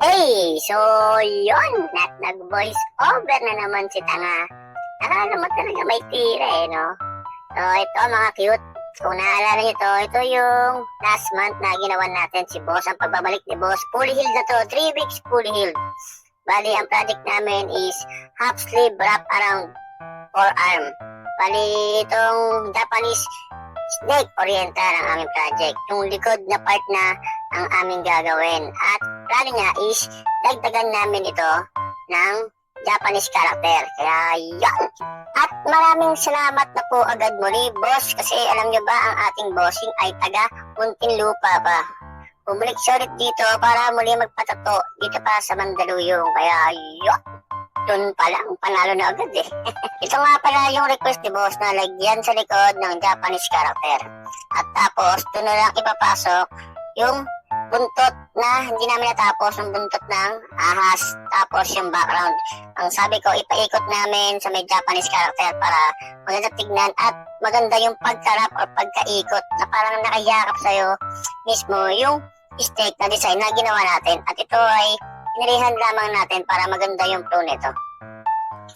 So yun, nag-voice over na naman si Tanga. Nakala mo talaga may tira no? So ito mga cute, kung naalala nyo ito yung last month na ginawa natin si Boss, ang pagbabalik ni Boss. Fully healed na to, 3 weeks fully healed. Bali, ang project namin is half sleeve wrap around forearm. Bali, itong Japanese snake oriental ang aming project. Yung likod na part na ang aming gagawin. At plano niya is dagdagan namin ito ng Japanese character. Kaya yan! At maraming salamat na po agad muli, boss, kasi alam nyo ba ang ating bossing ay taga Muntinlupa pa. Bumalik siya ulit dito para muli magpatato dito pa sa Mandaluyong. Kaya yan! Doon pala, panalo na agad eh. Ito nga pala yung request ni boss na lagyan sa likod ng Japanese character. At tapos, doon na lang ipapasok yung buntot na hindi namin natapos, yung buntot ng ahas. Tapos yung background. Ang sabi ko, ipaikot namin sa may Japanese character para maganda tignan at maganda yung pagkarap o pagkaikot na parang nakayakap sa'yo mismo yung steak na design na ginawa natin. At ito ay inilihan lamang natin para maganda yung flow nito.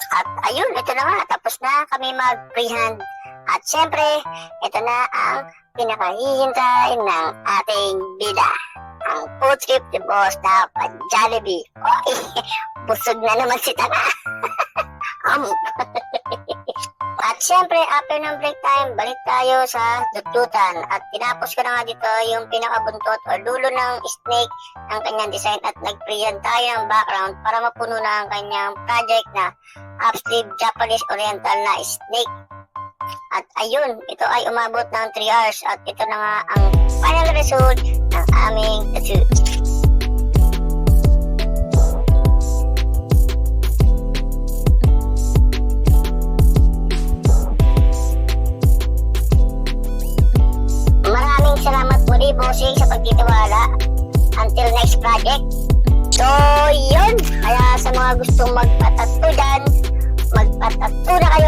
At ayun, ito na nga, tapos na kami mag-freehand. At syempre, ito na ang pinakahihintay ng ating bida. Ang food trip ni Boss na pa-Jollibee. Oy, busog na naman si Tanga. At syempre, after ng break time, balik tayo sa dudutan. At tinapos ko na nga dito yung pinakabuntot o dulo ng snake ng kanyang design at nag-freehand tayo ng background para mapuno na ang kanyang project na half-sleeve Japanese oriental na snake. At ayun, ito ay umabot ng 3 hours at ito na nga ang final result ng aming tattoo. Maraming salamat muli, bossing, sa pagtitiwala. Until next project. So yun, kaya sa mga gustong magpatattoo dyan, magpatattoo na kayo